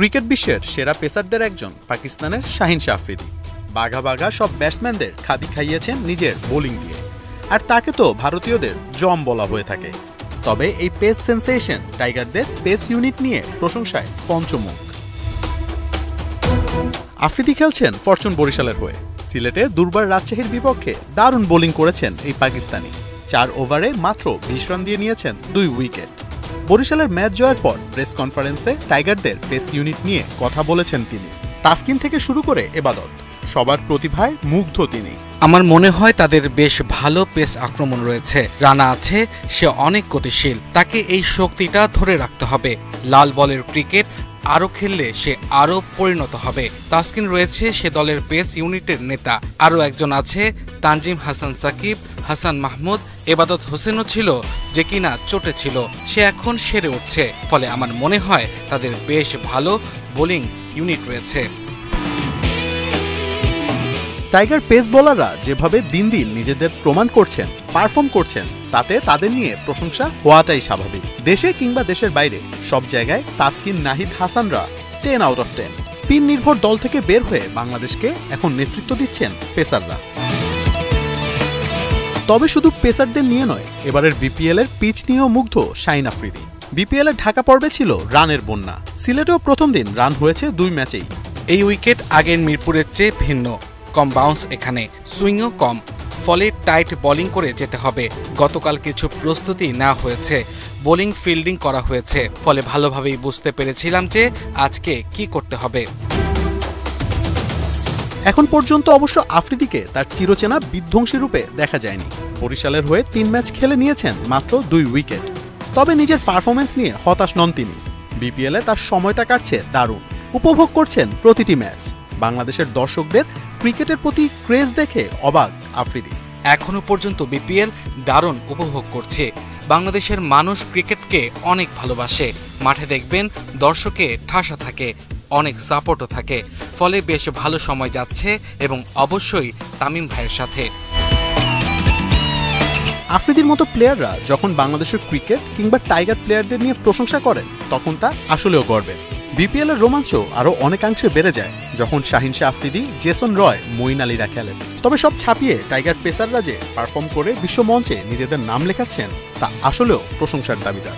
Cricket বিশ্বের সেরা পেসারদের একজন পাকিস্তানের শাহিন শাহ আফ্রিদি বাঘা বাঘা সব ব্যাটসম্যানদের খাবি খাইয়েছেন নিজের বোলিং দিয়ে, আর তাকে তো ভারতীয়দের জম বলা হয়ে থাকে। তবে এই পেস সেন্সেশন টাইগারদের পেস ইউনিট নিয়ে প্রশংসায় পঞ্চমুখ। আফ্রিদি খেলছেন ফরচুন বরিশালের হয়ে। সিলেটে দুর্বার রাজশাহীর বিপক্ষে দারুণ বোলিং করেছেন এই পাকিস্তানি। 4 ওভারে মাত্র 20 রান দিয়ে নিয়েছেন 2 উইকেট। বরিশালের ম্যাচ জয়ের পর প্রেস কনফারেন্সে টাইগারদের পেস ইউনিট নিয়ে কথা বলেছেন তিনি। তাসকিন থেকে শুরু করে এবাদত সবার প্রতিভায় মুগ্ধ তিনি। আমার মনে হয় তাদের বেশ ভালো পেস আক্রমণ রয়েছে। রানা আছে, সে অনেক গতিশীল, তাকে এই শক্তিটা ধরে রাখতে হবে। লাল বলের ক্রিকেট আরও খেললে সে আরও পরিণত হবে। তাসকিন রয়েছে, সে দলের পেস ইউনিটের নেতা। আরও একজন আছে তানজিম হাসান, সাকিব, হাসান মাহমুদ, এবাদত হোসেনও ছিল, যে কিনা চোটে ছিল, সে এখন সেরে উঠছে। ফলে আমার মনে হয় তাদের বেশ ভালো বোলিং ইউনিট রয়েছে। টাইগার পেস বোলাররা যেভাবে দিন দিন নিজেদের প্রমাণ করছেন, পারফর্ম করছেন, তাতে তাদের নিয়ে প্রশংসা হওয়াটাই স্বাভাবিক। দেশে কিংবা দেশের বাইরে সব জায়গায় তাসকিন, নাহিদ, হাসানরা 10 আউট অফ 10। স্পিন নির্ভর দল থেকে বের হয়ে বাংলাদেশকে এখন নেতৃত্ব দিচ্ছেন পেসাররা। তবে শুধু পেসারদের নিয়ে নয়, এবারের বিপিএল এর পিচ নিয়েও মুগ্ধ শাহিন আফ্রিদি। বিপিএল এর ঢাকা পর্বে ছিল রানের বন্যা। সিলেটেও প্রথম দিন রান হয়েছে 2 ম্যাচেই। এই উইকেট আগের মিরপুরের চেয়ে ভিন্ন, কম বাউন্স, এখানে সুইংও কম, ফলে টাইট বোলিং করে যেতে হবে। গতকাল কিছু প্রস্তুতি নেওয়া হয়েছে, বোলিং ফিল্ডিং করা হয়েছে, ফলে ভালোভাবেই বুঝতে পেরেছিলাম যে আজকে কি করতে হবে। এখন পর্যন্ত অবশ্য আফ্রিদিকে তার চিরচেনা বিধ্বংসী রূপে দেখা যায়নি। বরিশালের হয়ে 3 ম্যাচ খেলে নিয়েছেন মাত্র 2 উইকেট। তবে নিজের পারফরমেন্স নিয়ে হতাশ নন তিনি। বিপিএলে তার সময়টা কাটছে দারুণ, উপভোগ করছেন প্রতিটি ম্যাচ। বাংলাদেশের দর্শকদের ক্রিকেটের প্রতি ক্রেজ দেখে অবাক আফ্রিদি। এখনো পর্যন্ত বিপিএল দারুণ উপভোগ করছে। বাংলাদেশের মানুষ ক্রিকেটকে অনেক ভালোবাসে। মাঠে দেখবেন দর্শকে ঠাসা থাকে, অনেক সাপোর্টও থাকে, ফলে বেশ ভালো সময় যাচ্ছে, এবং অবশ্যই তামিম ভাইয়ের সাথে। আফ্রিদির মতো প্লেয়াররা যখন বাংলাদেশের ক্রিকেট কিংবা টাইগার প্লেয়ারদের নিয়ে প্রশংসা করেন, তখন তা আসলেও গর্বের। বিপিএল এর রোমাঞ্চ আরও অনেকাংশে বেড়ে যায় যখন শাহিন শাহ আফ্রিদি, জেসন রয়, মঈন আলীরা খেলেন। তবে সব ছাপিয়ে টাইগার পেসাররা যে পারফর্ম করে বিশ্বমঞ্চে নিজেদের নাম লেখাচ্ছেন, তা আসলেও প্রশংসার দাবিদার।